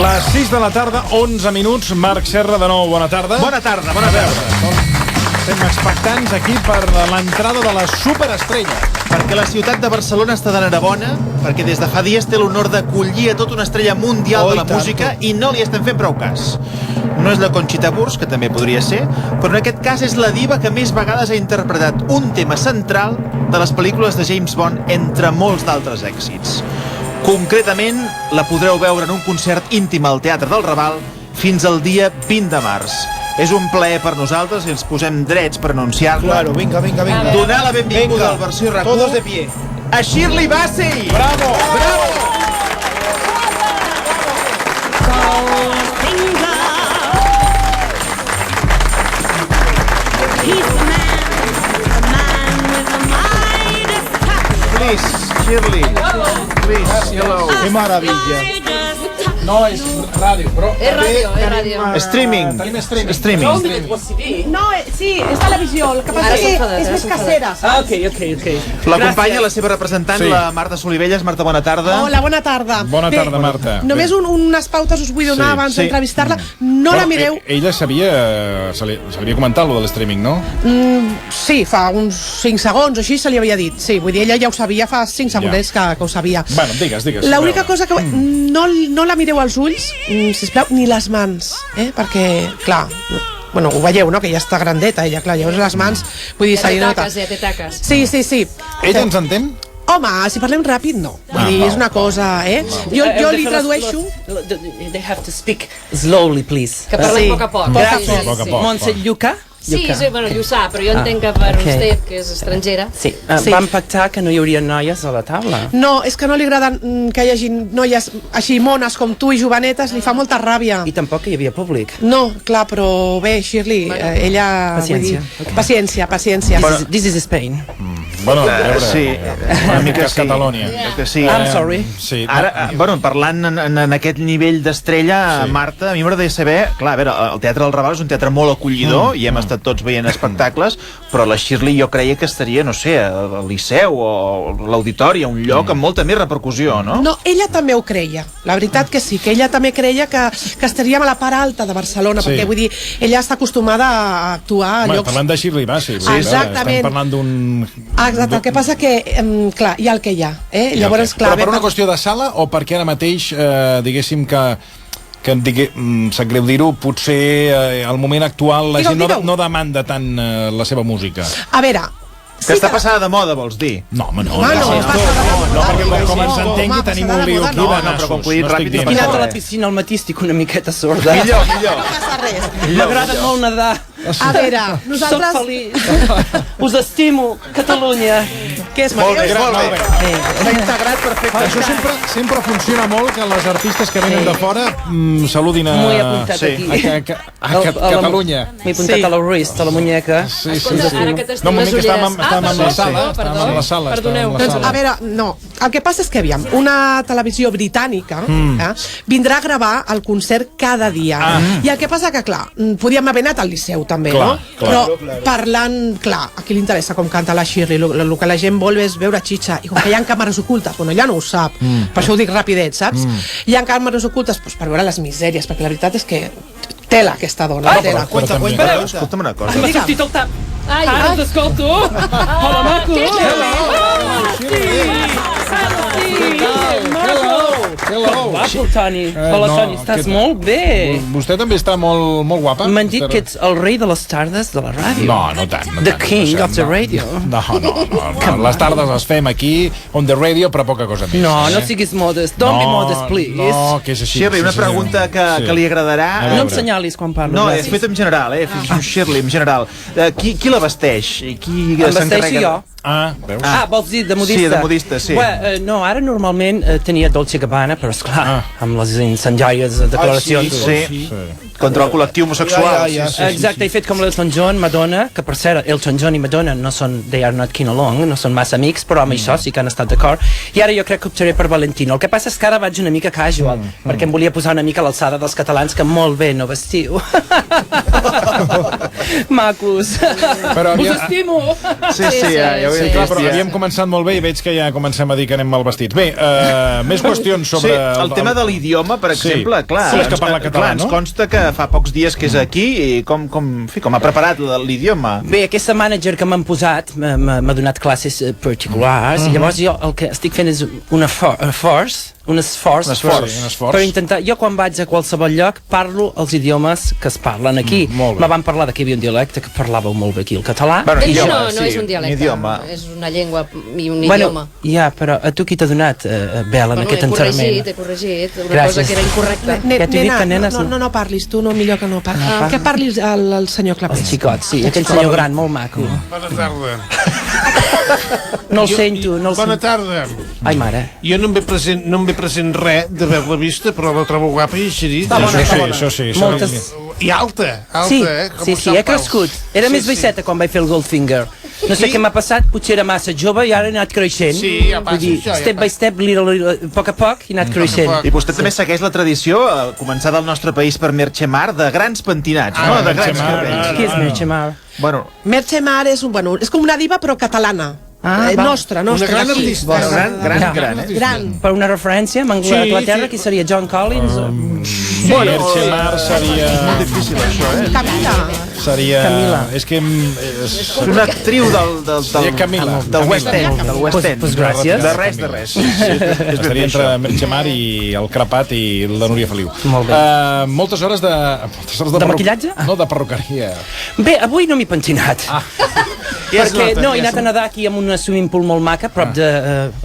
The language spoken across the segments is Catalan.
Les 6 de la tarda, 11 minuts. Marc Serra, de nou, bona tarda. Bona tarda, bona tarda. Estem expectants aquí per l'entrada de la superestrella. Perquè la ciutat de Barcelona està d'enhorabona, perquè des de fa dies té l'honor d'acollir a tota una estrella mundial de la música i no li estem fent prou cas. No és la Conxita Wurst, que també podria ser, però en aquest cas és la diva que més vegades ha interpretat un tema central de les pel·lícules de James Bond, entre molts d'altres èxits. Concretament, la podreu veure en un concert íntim al Teatre del Raval fins al dia 20 de març. És un plaer per nosaltres i ens posem drets per anunciar-la. Claro, venga. Donar la benvinguda al versió RAC1 todos de pie. a Shirley Bassey. Bravo! Bravo! Please, Shirley. Please, hello. Qué maravilla. No, és ràdio, però... És ràdio. Streaming. Tenim streaming. Streaming. No, sí, és televisió, el que passa és que és més casera. Ok. L'acompanya la seva representant, Sí. la Marta Solivelles. Marta, bona tarda. Hola, bona tarda. Bona tarda, Marta. Només unes pautes us vull donar Sí, abans sí. d'entrevistar-la. No la mireu... Ella sabia... Se li havia comentat, lo de l'streaming, no? Sí, fa uns 5 segons o així se li havia dit. Sí, vull dir, ella ja ho sabia, fa 5 segons que ho sabia. Bueno, digues. L'única cosa que... No la mireu als ulls, sisplau, ni les mans, perquè, clar... Bueno, ho veieu, no?, que ja està grandeta, ella, clar, llavors les mans, vull dir, Ja se li nota. té taques. Sí. Ella ens entén? Home, si parlem ràpid, no. Vull dir, és una cosa, Jo li tradueixo... They have to speak slowly, please. Que parlem Sí. a poc a poc. Gràcies. A poc a poc. Montse Lluca? Sí, bueno, jo ho sap, però jo entenc que per vostè, que és estrangera... Sí. Sí. Vam pactar que no hi hauria noies a la taula. No, és que no li agrada que hi hagi noies així mones com tu i jovenetes, li fa molta ràbia. I tampoc hi havia públic. No, clar, però bé, Shirley, ella... Paciència. Vull dir, paciència. This is Spain. Bueno, a veure, Sí, una mica sí. Catalònia. Que sí. I'm sorry. Sí. Ara, bueno, parlant en aquest nivell d'estrella, Sí. Marta, a mi m'agradaria saber, clar, a veure, el Teatre del Raval és un teatre molt acollidor i hem estat tots veient espectacles, però la Shirley jo creia que estaria, no sé, al Liceu o a l'Auditori, a un lloc amb molta més repercussió, no? No, ella també ho creia. La veritat que sí, que ella també creia que estaríem a la part alta de Barcelona, Sí. perquè, vull dir, ella està acostumada a actuar a Bueno, llocs... parlant de Shirley Bassey. Sí, exactament. Estem parlant d'un... Exacte, el que passa que, clar, hi ha el que hi ha. Llavors, clar... Però per una qüestió de sala o perquè ara mateix, diguéssim que sap greu dir-ho, potser al moment actual la gent no demanda tant la seva música? A veure... Que està passada de moda, vols dir? No, home, no. Home, no, passa de moda. No, perquè com ens Home, entengui passa tenim de un lío moda, aquí no. de No, però com que ho he dit nassos. ràpid, no He passa anat a la res. piscina al matí, estic una miqueta sorda. Millor, millor. No passa res. M'agrada molt nedar. A veure, Soc nosaltres... feliç. Us estimo, Catalunya. Què és Molt bé, Maria? molt bé. S'ha integrat perfectament. Això sempre funciona molt, que les artistes que venen de fora saludin M'ho he apuntat sí. aquí. a Catalunya. M'he apuntat a la wrist, a la muñeca. Sí. Escolta, ara que t'estic No, un les moment, que ulleres... estàvem amb la sala. perdó, Estàvem amb la sala. perdoneu. Doncs, a veure, no. El que passa és que, aviam, una televisió britànica vindrà a gravar el concert cada dia. I el que passa que, clar, podíem haver anat al Liceu també, Clar, no? clar. Però parlant, clar, a qui li interessa com canta la Shirley, el que la gent vol és veure xitxa, i com que hi ha càmeres ocultes, bueno, ella no ho sap, per això ho dic rapidet, saps? Hi ha càmeres ocultes doncs, per veure les misèries, perquè la veritat és que tela aquesta dona, tela. Cuenta. Escolta'm una cosa. M'ha sortit el tap. Ai, Ara t'escolto. Hola, maco. Hello. Guapo, Toni. Hola, no, Toni, estàs què tal? molt bé. Vostè també està molt guapa. M'han dit que ets el rei de les tardes de la ràdio. No tant. The king of the radio. No. Les tardes les fem aquí, on the radio, però poca cosa més. No siguis modest. Don't be modest, please. No, que és així. Shirley, una pregunta que li agradarà. A No em veure. senyalis quan parlo. No, gràcies. és fet en general, és un Shirley en general. Qui la vesteix? Qui Em vesteixo s'encarrega? jo. Veus? Vols dir de modista? Sí, de modista, sí. No, ara normalment tenia Dolce Gabbana, però esclar, amb les incendiàries declaracions. Sí, contra el col·lectiu homosexual. Ja. Exacte, he fet com l'Elton John, Madonna, que per cert, Elton John i Madonna no són, they are not kin along, no són massa amics, però amb això sí que han estat d'acord. I ara jo crec que optaré per Valentino. El que passa és que ara vaig una mica casual, perquè em volia posar una mica a l'alçada dels catalans, que molt bé no vestiu. Macos. Però Us estimo. Sí, ja ho he Clar, vist. però havíem començat molt bé i veig que ja comencem a dir que anem mal vestits. Bé, més qüestions sobre... Sí, el tema de l'idioma, per exemple, clar, Sí, és que parla català, ens no? consta que fa pocs dies que és aquí i com ha preparat l'idioma. Bé, aquesta manager que m'han posat m'ha donat classes particulars i llavors jo el que estic fent és un esforç per intentar... Jo quan vaig a qualsevol lloc parlo els idiomes que es parlen aquí. Me van parlar que hi havia un dialecte que parlàveu molt bé aquí, el català. D'ells no és un dialecte, és una llengua i un idioma. Ja, però a tu qui t'ha donat, Bel, en aquest enterrament? He corregit, una cosa que era incorrecta. Nena, no parlis, tu no, millor que no parlis. Que parlis al senyor Clapés. El xicot, sí, aquell senyor gran, molt maco. Bona tarda. No el sento, no el Bona sento. tarda. Ai, mare. Jo no em ve present res d'haver-la vista, però la trobo guapa i així. Això sí. Moltes... I alta, Sí, com sí, Sant he crescut. Era més baixeta quan vaig fer el Goldfinger. No sé què m'ha passat, potser era massa jove i ara he anat creixent. Sí, ja passa Vull dir, això, ja step by step, a poc a poc, he anat creixent. I vostè també segueix la tradició, a començar del nostre país per Merche Mar, de grans pentinats, no? De grans cabells. Qui és Merche Mar? Bueno, Merche Mar és com una diva però catalana. Nostra, Una gran d'aquí. artista. Gran. Per una referència, amb Anglaterra, qui seria John Collins? Merche Mar seria... molt difícil això, Camila. Camila. És que... Una actriu Seria Camila. del West End. Del West End. Pues gràcies. De res. Estaria entre Merche Mar i el Crepat i la Núria Feliu. Molt bé. Moltes hores de... De maquillatge? No, de perruqueria. Bé, avui no m'he pentinat. Perquè he anat a nedar aquí amb una swimming pool molt maca, prop de...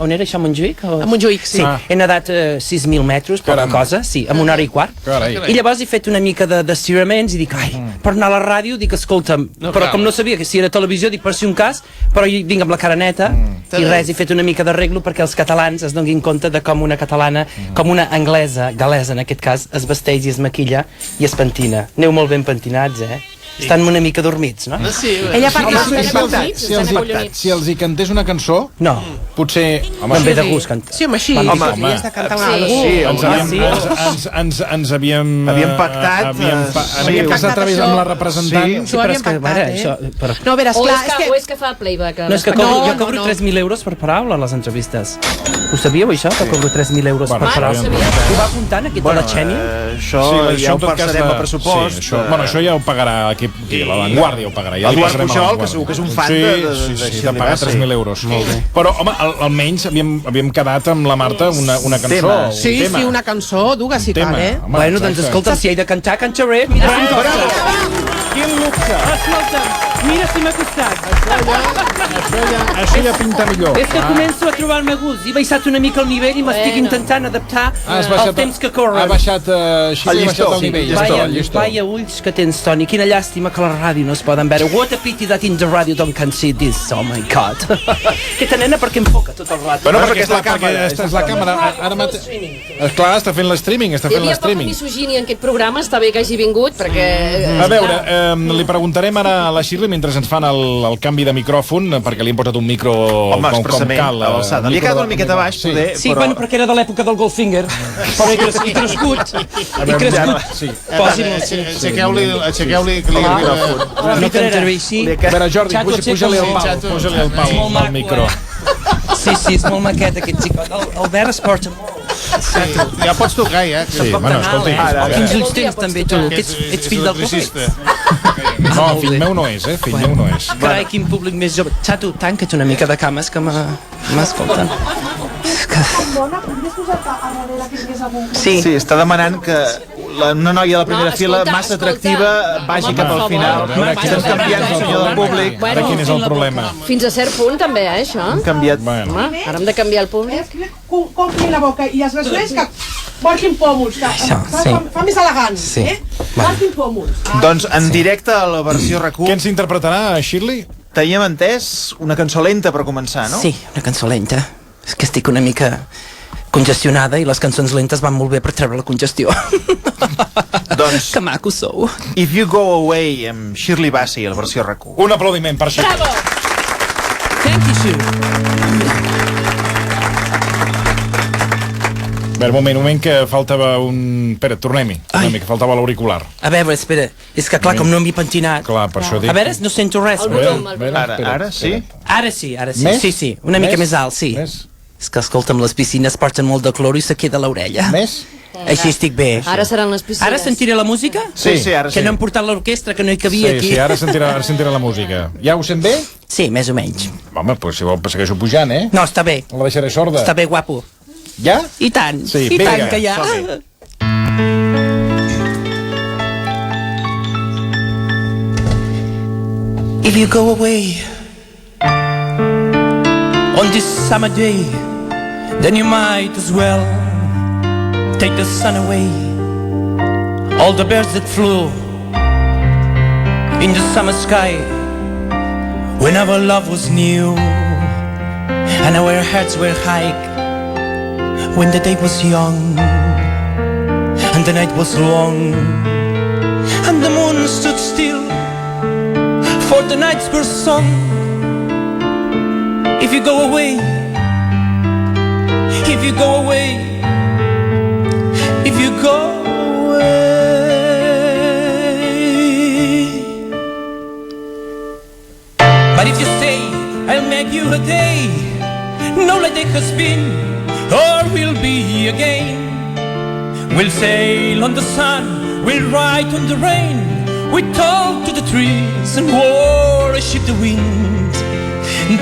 On era això, Montjuïc? A Montjuïc, sí. He nedat 6.000 metres, poca cosa, sí, amb 1 hora i quart. Carai. I llavors he fet una mica d'estiraments i dic, per anar a la ràdio, dic, escolta'm, però com no sabia que si era televisió, dic, per si un cas, però jo vinc amb la cara neta, i res, he fet una mica d'arreglo perquè els catalans es donin compte de com una catalana, com una anglesa, galesa en aquest cas, es vesteix i es maquilla i es pentina. Aneu molt ben pentinats, Estan una mica dormits, no? Ella parla... Si els hi cantés una cançó, No. potser... Home, em ve de gust cantar. Sí, home, així. Home. Has de cantar Sí. algú. Ens havíem... Havíem pactat, En aquest cas a través amb la representant... Sí, ho havíem pactat, No, a veure, O esclar, és que fa playback. No, és que jo cobro 3.000 euros per paraula a les entrevistes. Ho sabíeu, això, que cobro 3.000 euros per paraula? Ho va apuntant aquí a la Xènia? Això ja ho passarem al pressupost. Això ja ho pagarà aquí, la Vanguardia ho pagarà. Eduard Pujol, que segur que és un fan de pagar 3.000 euros. Però, home, almenys havíem quedat amb la Marta una cançó. Sí, una cançó, dugues si cal, Bueno, doncs escolta, si he de cantar, cantaré. Mira si m'ha costat. Quin luxe! Escolta'm, mira si m'ha costat. Això ja pinta millor. És que començo a trobar-me gust. He baixat una mica el nivell i m'estic intentant adaptar al temps que corre. Ha baixat el nivell. Vaya ulls que tens, Toni. Quina llàstima que la ràdio no es poden veure. What a pity that in the radio don't can see this. Oh my God. Aquesta nena perquè enfoca tot el rato. Bueno, perquè és la càmera. És la càmera. Ara mateix... Clar, està fent l'streaming. Hi havia poca misogínia en aquest programa, està bé que hagi vingut, perquè... A veure, li preguntarem ara a la Shirley mentre ens fan el canvi de micròfon, perquè li hem posat un micro com cal. Li ha quedat una miqueta baix, poder, sí, bueno, perquè era de l'època del Goldfinger. Però he crescut. Aixequeu-li que li No cantaré així. A veure, Jordi, puja-li el pal al micro. Sí, és molt maquet aquest xicot. Albert es porta molt. Ja pots tocar, ja. Sí, bueno, escolti. Quins ulls tens també tu? Ets fill del públic? No, fill meu no és, fill meu no és. Carai, quin públic més jove. Xato, tanca't una mica de cames que m'escolten. Sí, està demanant que una noia de la primera fila massa atractiva vagi cap al final. Estem canviant el senyor del públic. Ara quin és el problema? Fins a cert punt, també, això. Hem canviat. Ara hem de canviar el públic. Compli la boca i es resoleix que portin pòmuls, que fa més elegant, Portin pòmuls. Doncs en directe a la versió RAC1 Què ens interpretarà, Shirley? teníem entès una cançó lenta per començar, no? Sí, una cançó lenta. És que estic una mica congestionada i les cançons lentes van molt bé per treure la congestió. Doncs Que maco sou. If You Go Away amb Shirley Bassey a la versió RAC1. Un aplaudiment per Shirley. Bravo! Thank you, Shirley. A veure, un moment que faltava un... Espera, tornem-hi, que faltava l'auricular. A veure, espera, és que clar, com no m'hi he pentinat... Clar, per això dic... A veure, no sento res. El volum, el volum. Ara sí? Ara sí, Més? sí, una mica més alt, sí. Més? És que, escolta'm, les piscines porten molt de cloro i se queda l'orella. Més? Així estic bé. Ara seran les piscines. Ara sentiré la música? Sí, ara sí. Que no hem portat l'orquestra, que no hi cabia aquí. Sí, ara sentirà la música. Ja ho sent bé? Sí, més o menys. Home, doncs si vol segueixo pujant, eh? No, està bé. No la deixaré sorda. Està bé, guapo. Ja? I tant, Sí, i vinga, tant que ja. som-hi. If you go away on this summer day, then you might as well take the sun away. All the birds that flew in the summer sky when our love was new and our hearts were high, when the day was young and the night was long and the moon stood still for the nights were sung. If you go away, if you go away, if you go away. But if you stay, I'll make you a day, no like it has been or will be again. We'll sail on the sun, we'll ride on the rain, we talk to the trees and worship the wind.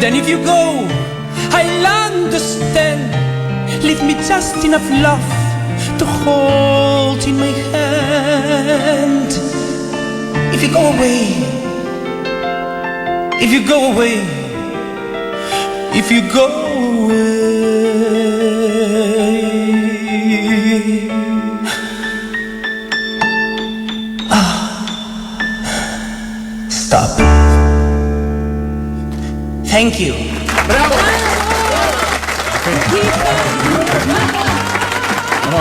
Then if you go, I'll understand. Leave me just enough love to hold in my hand. If you go away, if you go away, if you go away. Stop. Thank you. No,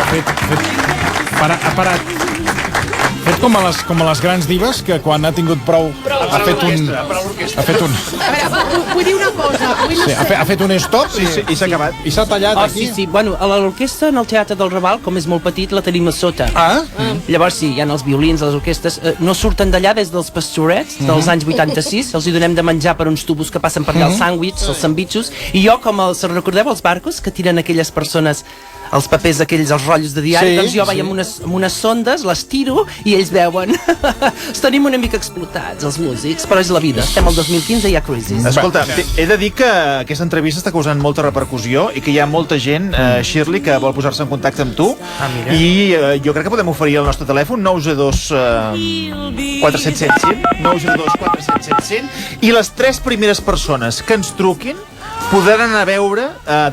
ha parat. Fet com a les grans divas, que quan ha tingut prou ha fet un... A veure, vull dir una cosa. Sí, ha fet un stop Sí, i s'ha acabat. i s'ha tallat aquí. Sí. Bueno, a l'orquestra, en el Teatre del Raval, com és molt petit, la tenim a sota. Llavors, sí, hi ha els violins, les orquestres, no surten d'allà des dels pastorets dels anys 86, els hi donem de menjar per uns tubos que passen per allà, els sàndwichs, els sandvitxos, i jo, com els recordeu, els barcos que tiren aquelles persones els papers aquells, els rotllos de diari, doncs jo vaig amb unes sondes, les tiro i ells veuen. Els tenim una mica explotats, els músics, però és la vida. Estem al 2015 i hi ha crisis. Escolta, he de dir que aquesta entrevista està causant molta repercussió i que hi ha molta gent, Shirley, que vol posar-se en contacte amb tu. I jo crec que podem oferir el nostre telèfon, 902 4775, 902 4775, i les 3 primeres persones que ens truquin podran anar a veure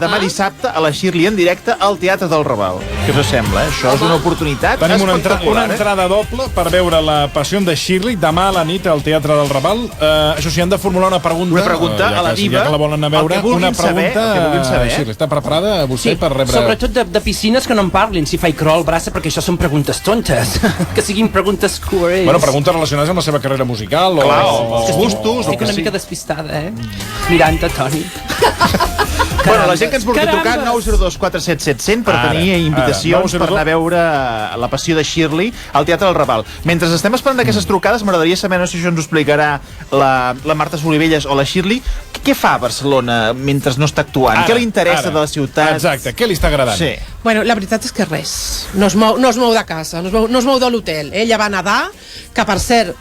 demà dissabte a la Shirley en directe al Teatre del Raval. Què us sembla? Això és una oportunitat Tenim una espectacular. entrada doble per veure la Passió de Shirley demà a la nit al Teatre del Raval. Això sí, han de formular una pregunta. Una pregunta a la diva. Ja que la volen anar a veure, El que vulguin una pregunta. saber, el que vulguin saber. Shirley, està preparada vostè per rebre... Sobretot de piscines que no en parlin, si faig crawl, braça, perquè això són preguntes tontes. Que siguin preguntes coherents. Bueno, preguntes relacionades amb la seva carrera musical Clar, o els gustos, Estic una mica despistada, Mirant-te, Toni. Bueno, la gent que ens vulgui trucar, Carambes. 902 4775 per tenir invitacions per anar a veure la Passió de Shirley al Teatre del Raval. Mentre estem esperant aquestes trucades, m'agradaria saber, no sé si això ens ho explicarà la Marta Solivelles o la Shirley, què fa a Barcelona mentre no està actuant? Què li interessa de la ciutat? Exacte, què li està agradant? Sí. Bueno, la veritat és que res. No es mou de casa, no es mou de l'hotel. Ella va nedar, que per cert,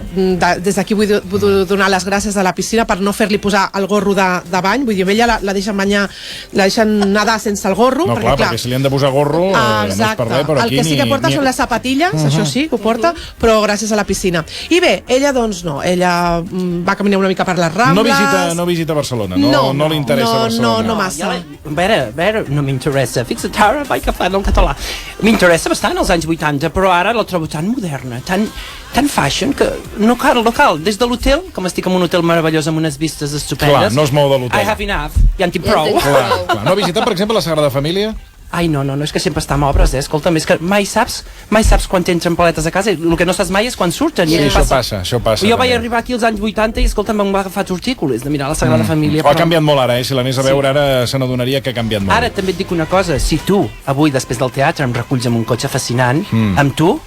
des d'aquí vull donar les gràcies a la piscina per no fer-li posar el gorro de bany. Vull dir, ella la deixen banyar, la deixen nedar sense el gorro. No, perquè si li han de posar gorro, no és per res, però el aquí que sí que porta són les zapatilles, això sí que ho porta, però gràcies a la piscina. I bé, ella doncs no, ella va caminar una mica per les Rambles. No visita Barcelona, no li interessa Barcelona. No massa. A veure, no m'interessa. Fixa't ara, vaig agafant el català. M'interessa bastant els anys 80, però ara la trobo tan moderna, tan fashion, que no cal. Des de l'hotel, com estic en un hotel meravellós amb unes vistes estupendes... Clar, no es mou de l'hotel. I have enough, ja en tinc prou. Clar. No ha visitat, per exemple, la Sagrada Família? Ai, no, és que sempre està amb obres, escolta'm, és que mai saps quan t'entren paletes a casa, el que no saps mai és quan surten. Sí, això passa. Jo vaig arribar aquí als anys 80 i, escolta'm, em va agafar tortícolis de mirar la Sagrada Família. Ha canviat molt ara, si l'anés a veure ara se n'adonaria que ha canviat molt. Ara també et dic una cosa, si tu avui després del teatre em reculls amb un cotxe fascinant, amb tu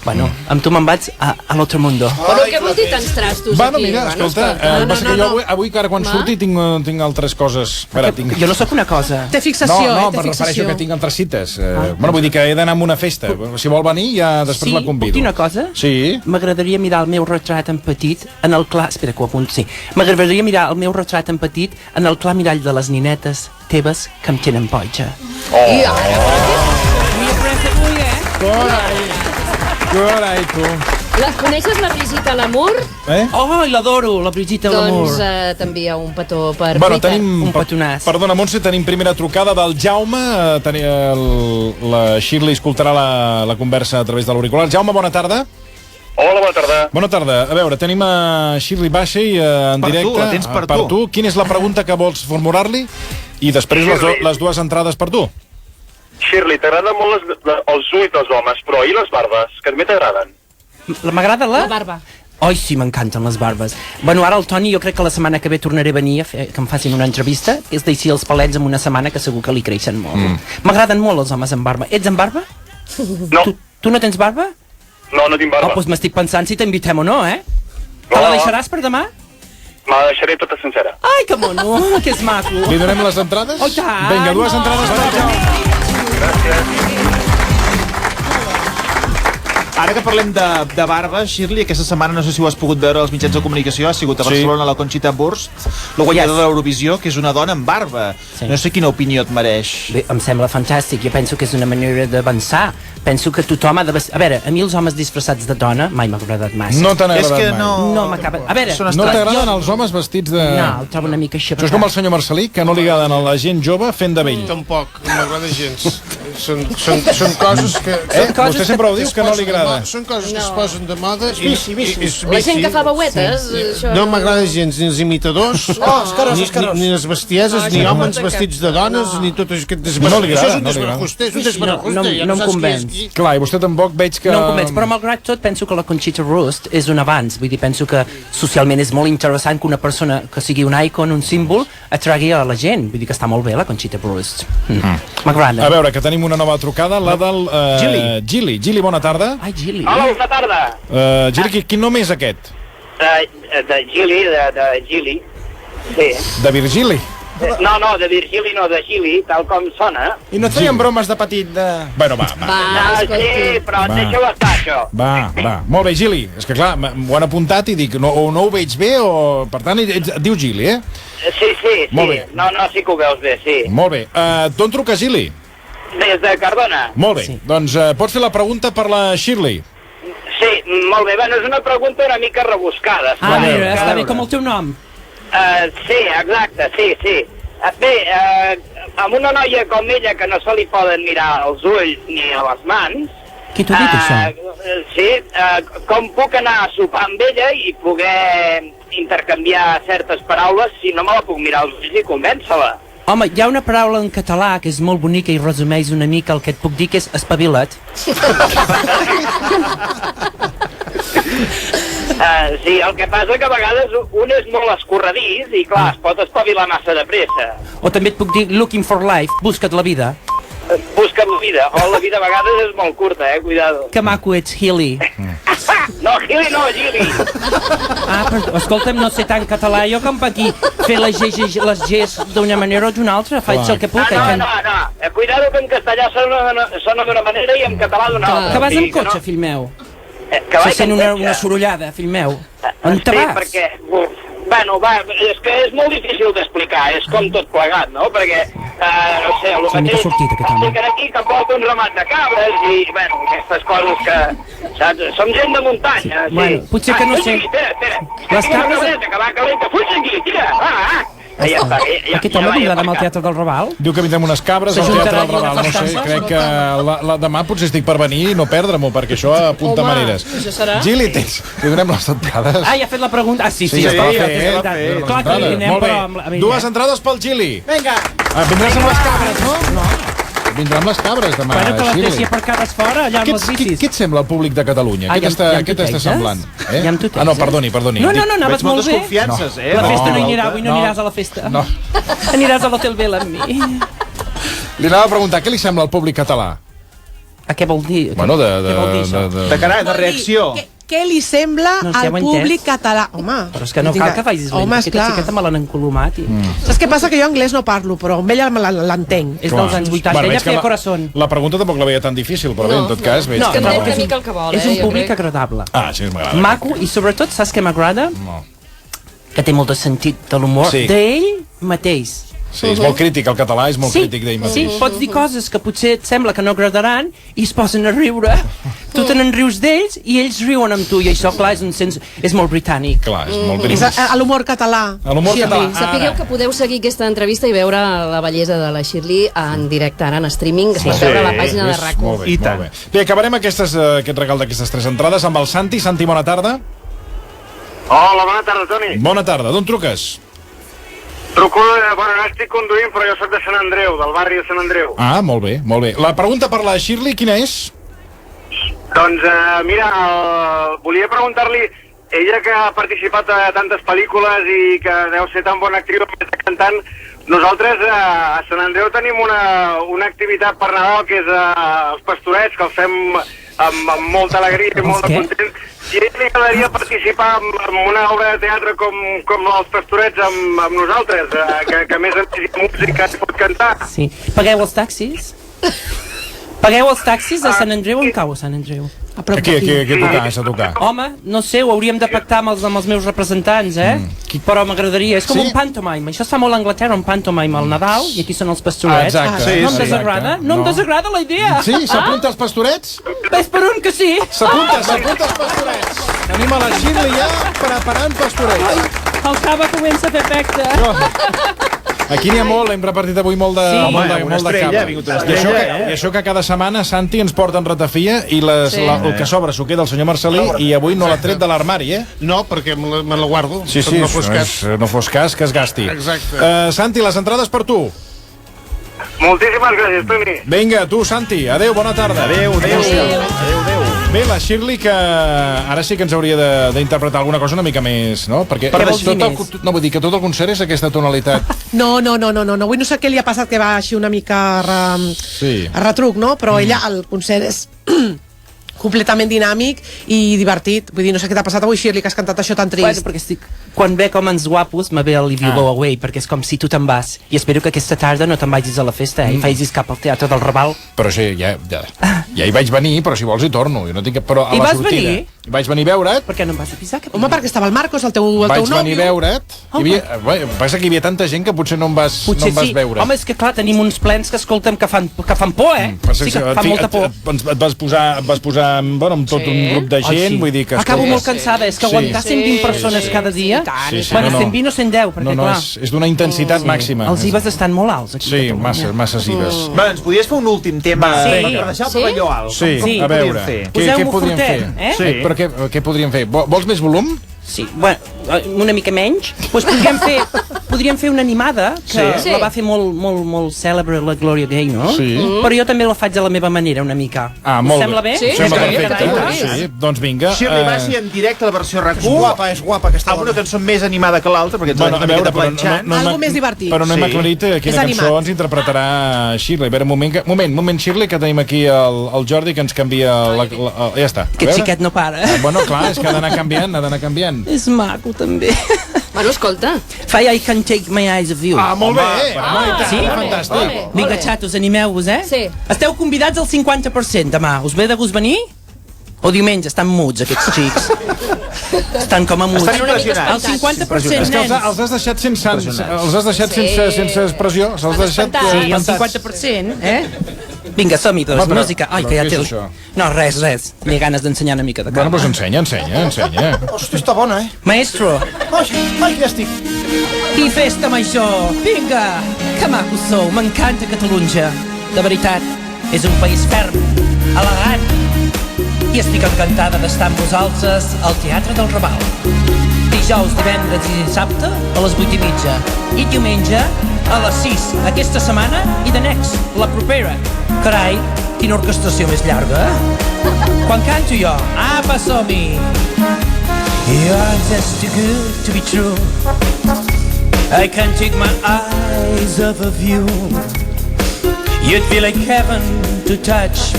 me'n vaig a l'altre mundo. Però què vol dir tants trastos Bueno, aquí? mira, escolta, passa que jo avui que ara quan surti tinc altres coses. Jo no sóc una cosa. Té fixació, No, té però refereixo fixació. que tinc altres cites. Bueno, vull dir que he d'anar a una festa. Si vol venir, ja després la convido. Puc dir una cosa? Sí. M'agradaria mirar el meu retrat en petit en el clar... Espera, que ho apunto, sí. M'agradaria mirar el meu retrat en petit en el clar mirall de les ninetes teves que em tenen boja. Carai, tu. Coneixes la Brigitte Lamour? Oh, l'adoro, la Brigitte Lamour. Doncs t'envia un petó per Bueno, Rita. Un petonàs. Perdona, Montse, tenim primera trucada del Jaume. La Shirley escoltarà la conversa a través de l'auricular. Jaume, bona tarda. Hola, bona tarda. Bona tarda. A veure, tenim a Shirley Bassey en Per directe. tu, la tens per tu. Quina és la pregunta que vols formular-li? I després les dues entrades per tu. Shirley, t'agraden molt els ulls dels homes, però i les barbes, que també t'agraden? M'agrada La barba. Ai, sí, m'encanten les barbes. Bueno, ara el Toni, jo crec que la setmana que ve tornaré a venir que em facin una entrevista, que és deixar els palets en una setmana, que segur que li creixen molt. M'agraden molt els homes amb barba. Ets amb barba? No. Tu no tens barba? No, no tinc barba. Oh, doncs m'estic pensant si t'invitem o no, eh? No. Te la deixaràs per demà? Me la deixaré tota sencera. Ai, que mono, que és maco. Li donem les entrades? Oh, tant. Vinga, dues entrades per al Jaume. Ara que parlem de barba, Shirley, aquesta setmana, no sé si ho has pogut veure als mitjans de comunicació, ha sigut a Barcelona la Conxita Wurst, la guanyadora de l'Eurovisió, que és una dona amb barba. Sí. No sé quina opinió et mereix. Bé, em sembla fantàstic, jo penso que és una manera d'avançar. Penso que tothom ha de vestir... A veure, a mi els homes disfressats de dona mai m'ha agradat massa. No t'han És agradat que mai. no... m'acaba... A veure, Són No estrany. t'agraden els homes vestits de... No, el trobo una mica Això és com el senyor Marcelí, que no li agraden a la gent jove fent de vell. Tampoc, no m'agrada gens. Són coses que... Vostè sempre ho diu, que no li agrada. Són coses que es posen de moda. La gent que fa veuetes, això... No m'agrada gens ni els imitadors, ni les bestieses, ni homes vestits de dones, ni tot aquest No li agrada, Això és un no li agrada. desbarajuster, és un desbarajuster. No, ja no em saps qui és convenç. qui. Clar, i vostè tampoc veig que... No em convenç, però malgrat tot penso que la Conxita Wurst és un avanç. Vull dir, penso que socialment és molt interessant que una persona que sigui un icon, un símbol, atragui a la gent. Vull dir que està molt bé la Conxita Wurst. M'agrada. A veure, que tenim una nova trucada, la del... Gili. Gili, bona tarda. Ai, Gili. Hola, bona tarda. Gili, quin nom és aquest? De Gili, de Gili. Sí. De Virgili. No, de Virgili, no, de Gili, tal com sona. I no et feien bromes de petit de... Bueno, va. No, sí, però deixeu estar, això. Va. Molt bé, Gili. És que clar, m'ho han apuntat i dic, o no ho veig bé o... Per tant, et diu Gili, eh? Sí. Molt bé. No, sí que ho veus bé, sí. Molt bé. D'on truca, Gili? Des de Cardona. Molt bé. Sí. Doncs pots fer la pregunta per la Shirley. Sí, molt bé. Bueno, és una pregunta una mica rebuscada. Ah, mira, està bé com el teu nom. Sí, exacte, sí. Bé, amb una noia com ella que no se li poden mirar els ulls ni a les mans... Qui t'ho ha dit, això? Sí, com puc anar a sopar amb ella i poder intercanviar certes paraules si no me la puc mirar als ulls i convèncer-la? Home, hi ha una paraula en català que és molt bonica i resumeix una mica el que et puc dir, que és espavila't. Sí, el que passa que a vegades un és molt escorredís i clar, es pot espavilar massa de pressa. O també et puc dir looking for life, busca't la vida. Busca la vida, o la vida a vegades és molt curta, cuidado. Que maco ets, Gili. No, Gili no, Gili. Ah, però escolta'm, no sé tant català jo com per aquí fer les Gs d'una manera o d'una altra, faig el que puc. No. Cuidado que en castellà sona d'una manera i en català d'una altra. Que vas amb Sí, cotxe, no? fill meu. Que Se vaig sent amb una cotxe. sorollada, fill meu. On te Sí, vas? perquè... Bueno, és que és molt difícil d'explicar, és com tot plegat, no? Perquè, no sé, el És una mica mateix sortit, aquest home. expliquen aquí que porta un ramat de cabres i, bueno, aquestes coses que, saps? Som gent de muntanya, sí. Bueno, potser que no sé. Espera. Les cabres- Que va calenta, fuig aquí, tira, va. Ja està, Aquest home vindrà demà al Teatre del Raval? Diu que vindrem unes cabres al S'ajuntarà Teatre del aquí una Raval. No sé, festassa? crec que la demà potser estic per venir i no perdre-m'ho, perquè això apunta Home, maneres. això serà. Gili, li donem les entrades. Ah, ja ha fet la pregunta. Ah, sí, ja està està bé, fet. clar Les que entrades. li anem, Molt però... bé. Dues entrades pel Gili. Vinga. Vindràs amb les cabres, no? vindran les cabres demà, Bueno, que la Shirley. deixi aparcades fora, allà amb les bicis. Què et sembla el públic de Catalunya? Ah, Què t'està semblant? Ja amb tu Ah, no, perdoni. No, anaves Veig molt moltes bé. confiances, La festa no hi anirà, no, avui no no. aniràs a la festa. No. Aniràs a l'Hotel Vela amb mi. Li anava a preguntar, què li sembla al públic català? A què vol dir? Bueno, Què vol dir això? De cara, de reacció. Què li sembla No, ja al ho he públic entès. català? Home, Però és que no cal que facis Home, aquesta esclar. xiqueta me l'han encolomat. Saps què passa? Que jo anglès no parlo, però amb ella l'entenc. És dels anys 80, ella veig que feia corazón. La pregunta tampoc la veia tan difícil, però bé, en tot cas... Veig No, que Que entén és una un- mica el que vol, És un jo públic crec. agradable. Ah, sí, m'agrada. Maco, i sobretot, saps què m'agrada? No. Que té molt de sentit de l'humor. Sí. D'ell mateix. Sí, és molt crític, el català és molt crític d'ell Sí, mateix. pots dir coses que potser et sembla que no agradaran i es posen a riure. Tu te n'enrius d'ells i ells riuen amb tu, i això, clar, és un sens... és molt britànic. Clar, és molt És british. a l'humor català. A l'humor Shirley. català. Sapigueu que podeu seguir aquesta entrevista i veure la bellesa de la Shirley en directe, ara en streaming, es pot veure a la pàgina de És RAC1. molt bé, I molt tant. bé. Bé, acabarem aquest regal d'aquestes 3 entrades amb el Santi. Santi, bona tarda. Hola, bona tarda, Toni. Bona tarda. D'on truques? Truco, bueno, no estic conduint, però jo sóc de Sant Andreu, del barri de Sant Andreu. Ah, molt bé, molt bé. La pregunta per la Shirley, quina és? Doncs, mira, volia preguntar-li, ella que ha participat a tantes pel·lícules i que deu ser tan bona actriu cantant, nosaltres a Sant Andreu tenim una activitat per Nadal que és els pastorets, que els fem amb molta alegria i molt què? content. Si a ell li agradaria participar en una obra de teatre com els pastorets amb nosaltres, que a més en música es pot cantar. Sí. Pagueu els taxis? Pagueu els taxis de Sant Andreu? On cau a Sant Andreu? A prop Aquí, d'aquí. aquí tocar, a tocar. Home, no sé, ho hauríem de pactar amb els meus representants, Però m'agradaria, és com Sí? un pantomime. Això es fa molt a Anglaterra, un pantomime al Nadal, i aquí són els pastorets. Ah, exacte. Sí, no em sí, desagrada? exacte. No em desagrada la idea. Sí, s'apunta als pastorets? Ves per un que sí. S'apunta als pastorets. Tenim a la Shirley ja preparant pastorets. El cava comença a fer efecte. Aquí n'hi ha molt, hem repartit avui molt de, Sí. molt Home, de, una molt de estrella, cava. ha vingut una I això, estrella, I això que cada setmana Santi ens porta en ratafia i Sí. el que sobra s'ho queda el senyor Marcelí i avui no l'ha tret de l'armari, No, perquè me la guardo. Sí, per no fos cas. no fos cas que es gasti. Exacte. Santi, les entrades per tu. Moltíssimes gràcies, Toni. Vinga, tu, Santi. Adéu, bona tarda. Adéu. Bé, la Shirley, que ara sí que ens hauria d'interpretar alguna cosa una mica més, no? Perquè Què vols dir tot més? no, vull dir que tot el concert és aquesta tonalitat. No, avui no sé què li ha passat, que va així una mica Sí. a retruc, no? Però ella, el concert és completament dinàmic i divertit. Vull dir, no sé què t'ha passat avui, Shirley, que has cantat això tan Bueno, trist. perquè estic... Quan ve com ens guapos, me ve el If You Go Away, perquè és com si tu te'n vas. I espero que aquesta tarda no te'n vagis a la festa, i facis cap al Teatre del Raval. Però sí, ja hi vaig venir, però si vols hi torno. Jo no tinc cap... Però a Hi la vas sortida... venir? Vaig venir a veure't, Per què no em vas avisar? Home, perquè estava el Marcos, el teu vaig nòvio. venir a veure't. Passa que hi havia tanta gent que potser no em vas, Potser no em vas sí. veure. Home, és que clar, tenim uns plens que escolta'm que fan por, Passa Sí que en fa fi, molta por. et vas posar bueno, amb tot Sí. un grup de gent, sí. vull dir que... Acabo escolta, molt cansada, és que Sí. aguantar 120 persones sí, cada dia... i tant, Sí, sí, bueno, no, no. 120 o 110, perquè No, clar... és d'una intensitat màxima. Els IVAs estan molt alts aquí a Sí, Catalunya. massa IVAs. Va, ens podies fer un últim tema Sí. per deixar el Sí? pavelló alt? Sí, Sí. a veure, Fer? Poseu-m'ho podríem fer? fortet, eh? Sí. Però què podríem fer? Vols més volum? Sí, bueno, una mica menys. Pues podríem fer una animada, que Sí. la va fer molt cèlebre la Gloria Gaynor, Sí. però jo també la faig a la meva manera, una mica. Ah, molt Us sembla bé? Sí, Sembla sí, perfecte. carai, Sí, doncs vinga. Shirley Bassey en directe a la versió RAC1. És guapa aquesta Amb una cançó més animada que l'altra, perquè ens Bueno, una a miqueta veure, planxant. hem- Algo més divertit. Però no hem Sí. aclarit quina És cançó animat. ens interpretarà Shirley. A veure, moment, Shirley, que tenim aquí el Jordi, que ens canvia ja està. A Aquest veure. xiquet no para. Bueno, clar, és que ha d'anar canviant, És maco, també. Bueno, escolta. Fa I Can't Take My Eyes Off You. Ah, molt bé! Home, Sí? fantàstic. Vinga, xatos, animeu-vos, eh? Sí. Esteu convidats al 50% demà. Us ve de gust venir? O diumenge? Estan muts, aquests xics. Estan com a muts. Estan El impressionats. 50%, És que els nens. has deixat sense Sí. sense expressió. Se'ls has deixat... espantats. Sí, el espantats. 50%, eh? Vinga, som-hi, doncs, Home, però- música. Ai, però que ja què té... és això? No, res. Tinc ganes d'ensenyar una mica de Bueno, cant. doncs ensenya. Hosti, està bona, eh? Maestro, Ai, ja estic. i festa major. Vinga, que macos sou, m'encanta Catalunya. De veritat, és un país ferm, elegant. I estic encantada d'estar amb vosaltres al Teatre del Raval. Dijous, divendres i dissabte a les 8:30. I diumenge a les 6, aquesta setmana i de next, la propera. Carai, quina orquestració més llarga. Quan canto jo, apa, som-hi. You're just too good to be true. I can't take my eyes off of you. You'd feel like heaven to touch.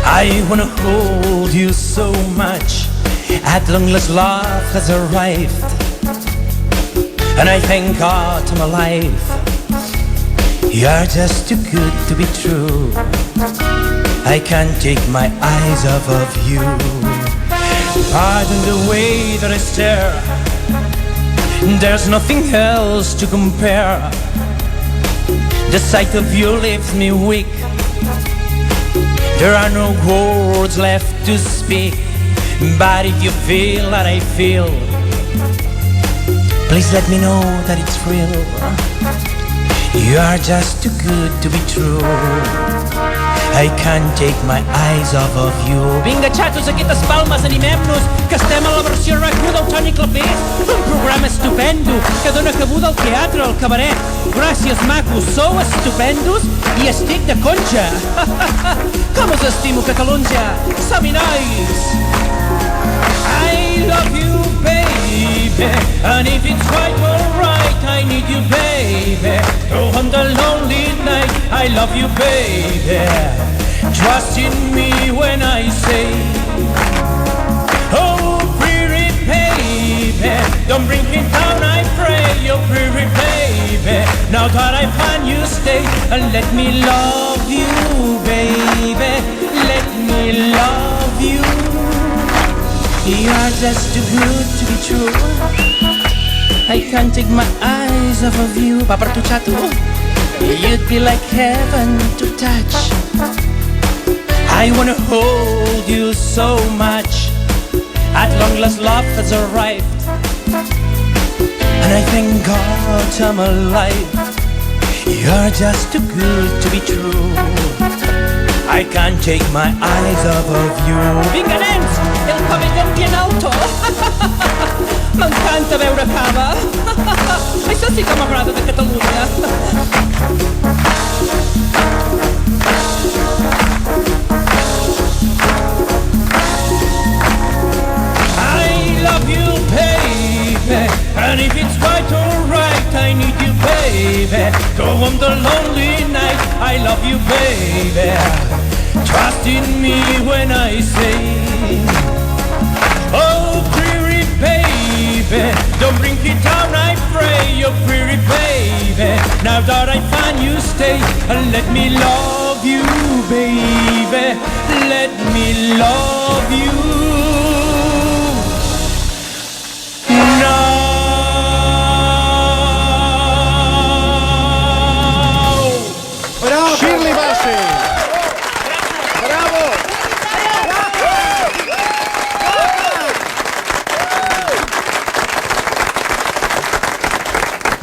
I wanna hold you so much. At long last love has arrived, and I thank God I'm alive. You're just too good to be true. I can't take my eyes off of you. Pardon the way that I stare, there's nothing else to compare. The sight of you leaves me weak. There are no words left to speak. But if you feel that I feel, please let me know that it's real. You are just too good to be true. I can't take my eyes off of you. Vinga, xatos, aquestes palmes, animem-nos, que estem a la versió RAC1 del Toni Clapés. Un programa estupendo, que dona cabuda al teatre, al cabaret. Gràcies, macos, sou estupendos i estic de conxa. Com us estimo, Catalunya? Som-hi, nois! I love you, baby, and if it's quite alright, I need you, baby. Go on the lonely night, I love you, baby. Trust in me when I say, oh, pretty baby, don't bring it down, I pray, oh, pretty baby. Now that I find you, stay and let me love you, baby. Let me love you. You are just too good to be true. I can't take my eyes off of you. Va per tu, xato. You'd be like heaven to touch. I wanna hold you so much. At long last love has arrived, and I thank God I'm alive. You're just too good to be true. I can't take my eyes off of you. Vinga, nens! El pabellón bien alto! M'encanta beure cava! Això sí que m'agrada de Catalunya! I love you, baby, and if it's quite alright, I need you, baby. Go on the lonely night, I love you, baby. Trust in me when I say, oh, pretty baby, don't bring it down, I pray, oh, pretty baby. Now that I find you, stay and let me love you, baby. Let me love you. Shirley Bassey.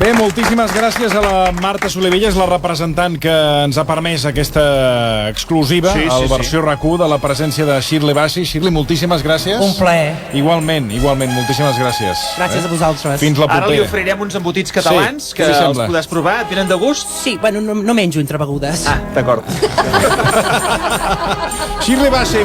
Bé, moltíssimes gràcies a la Marta Solivelles, la representant que ens ha permès aquesta exclusiva al versió RAC1 de la presència de Shirley Bassey. Shirley, moltíssimes gràcies. Un plaer. Igualment, moltíssimes gràcies. Gràcies a vosaltres. Fins la propera. Ara li oferirem uns embotits catalans que els podràs provar. Et venen de gust? Sí, bueno, no menjo entre begudes. Ah, d'acord. Shirley Bassey,